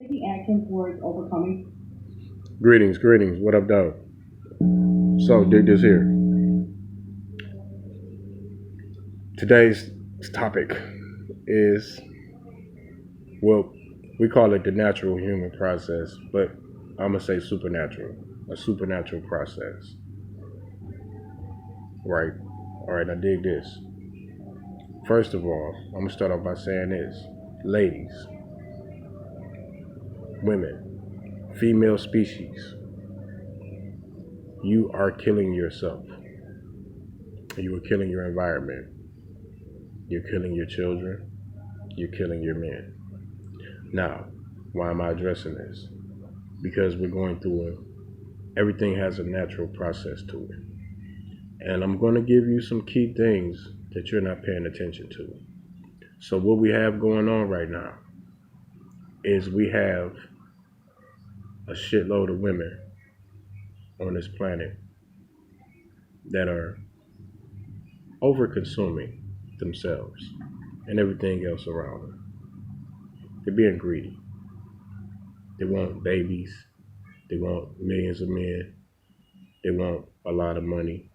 Taking action towards overcoming. Greetings, greetings. What up, dog? So, dig this here. Today's topic is, well, we call it the natural human process, but I'm going to say supernatural. A supernatural process. Right. All right, now dig this. First of all, I'm going to start off by saying this. Ladies, women, female species, you are killing yourself. You are killing your environment. You're killing your children. You're killing your men. Now, why am I addressing this? Because we're going through everything has a natural process to it. And I'm going to give you some key things that you're not paying attention to. So, what we have going on right now is we have a shitload of women on this planet that are over consuming themselves and everything else around them. They're being greedy. They want babies, they want millions of men, they want a lot of money,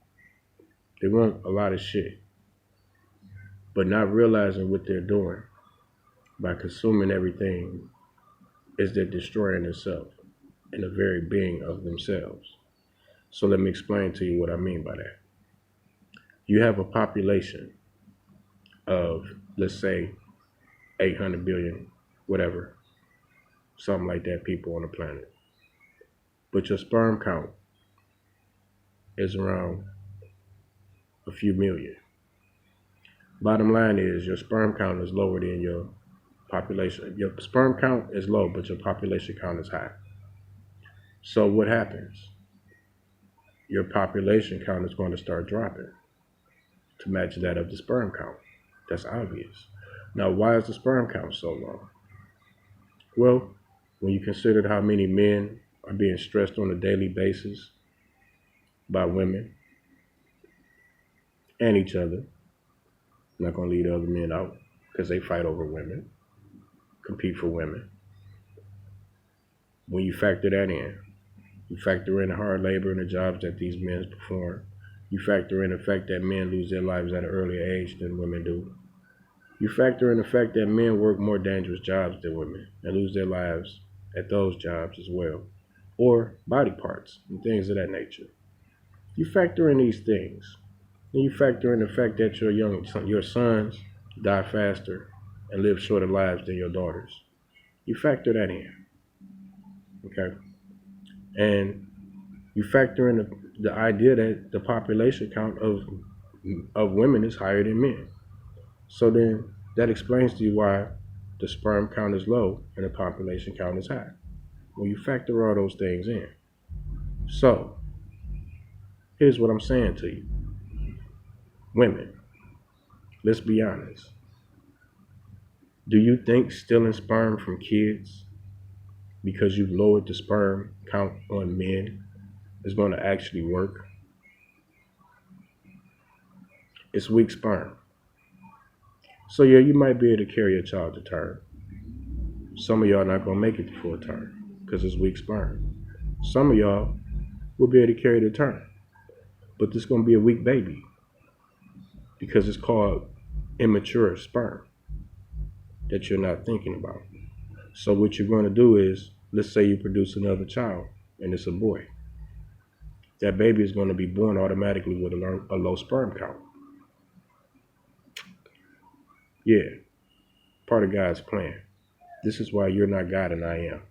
they want a lot of shit, but not realizing what they're doing by consuming everything is they're destroying themselves and the very being of themselves. So let me explain to you what I mean by that. You have a population of, let's say, 800 billion, whatever, something like that, people on the planet. But your sperm count is around a few million. Bottom line is your sperm count is lower than your population. Your sperm count is low, but your population count is high. So what happens? Your population count is going to start dropping to match that of the sperm count. That's obvious. Now, why is the sperm count so low? Well, when you consider how many men are being stressed on a daily basis by women and each other, I'm not going to leave the other men out because they fight over women, compete for women. When you factor that in, you factor in the hard labor and the jobs that these men perform. You factor in the fact that men lose their lives at an earlier age than women do. You factor in the fact that men work more dangerous jobs than women and lose their lives at those jobs as well, or body parts and things of that nature. You factor in these things, and you factor in the fact that your sons die faster and live shorter lives than your daughters. You factor that in, okay? And you factor in the idea that the population count of women is higher than men. So then that explains to you why the sperm count is low and the population count is high. When you factor all those things in. So here's what I'm saying to you. Women, let's be honest. Do you think stealing sperm from kids because you've lowered the sperm count on men is going to actually work? It's weak sperm. So yeah, you might be able to carry a child to term. Some of y'all not gonna make it to full term because it's weak sperm. Some of y'all will be able to carry the term, but this gonna be a weak baby because it's called immature sperm that you're not thinking about. So what you're gonna do is, let's say you produce another child and it's a boy. That baby is gonna be born automatically with a low sperm count. Yeah, part of God's plan. This is why you're not God and I am.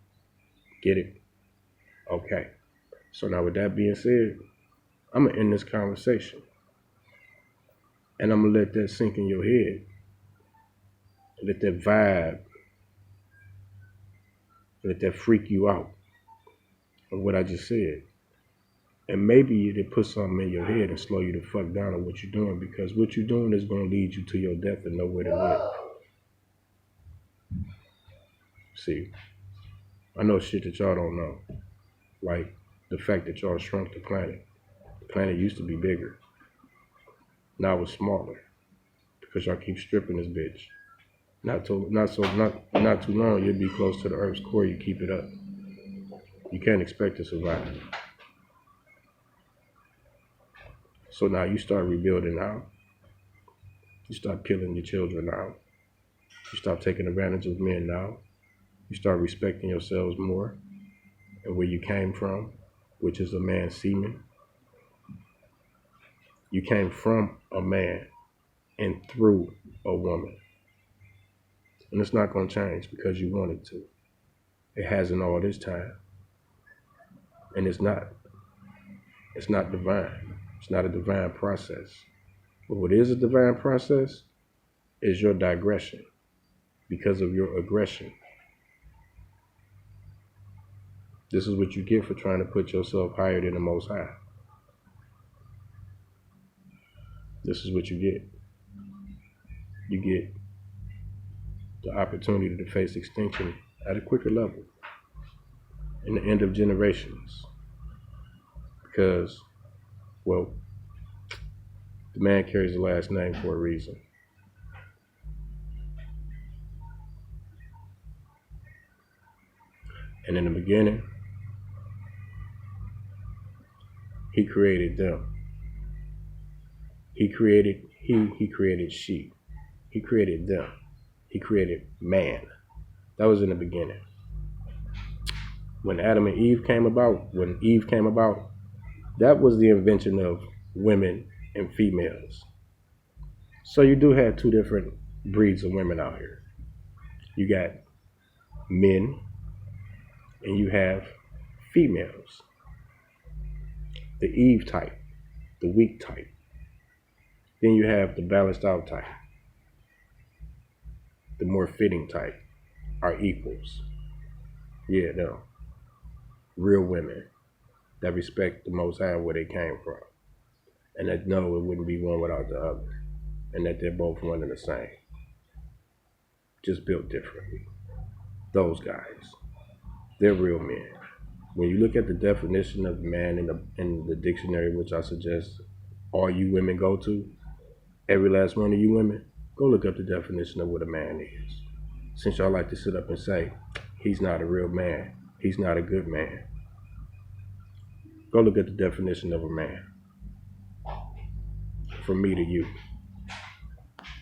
Get it? Okay. So now with that being said, I'm gonna end this conversation and I'm gonna let that sink in your head. Let that vibe, let that freak you out of what I just said. And maybe it put something in your head and slow you the fuck down on what you're doing because what you're doing is gonna lead you to your death and nowhere to live. See, I know shit that y'all don't know. Like the fact that y'all shrunk the planet. The planet used to be bigger. Now it's smaller because y'all keep stripping this bitch. not too long, you'll be close to the earth's core. You keep it up. You can't expect to survive. So now you start rebuilding now. You stop killing your children now. You stop taking advantage of men now. You start respecting yourselves more and where you came from, which is a man's semen. You came from a man and through a woman. And it's not going to change because you want it to. It hasn't all this time. And it's not divine. It's not a divine process. But what is a divine process is your digression because of your aggression. This is what you get for trying to put yourself higher than the Most High. This is what you get. You get the opportunity to face extinction at a quicker level in the end of generations. Because, well, the man carries the last name for a reason. And in the beginning, he created them. He created she. He created them. He created man. That was in the beginning. When Adam and Eve came about, that was the invention of women and females. So you do have two different breeds of women out here. You got men and you have females. The Eve type, the weak type. Then you have the balanced out type. The more fitting type are equals. Yeah, no. Real women that respect the Most High where they came from. And that know it wouldn't be one without the other. And that they're both one and the same. Just built differently. Those guys. They're real men. When you look at the definition of man in the dictionary, which I suggest all you women go to, every last one of you women, go look up the definition of what a man is. Since y'all like to sit up and say, he's not a real man, he's not a good man. Go look at the definition of a man. From me to you.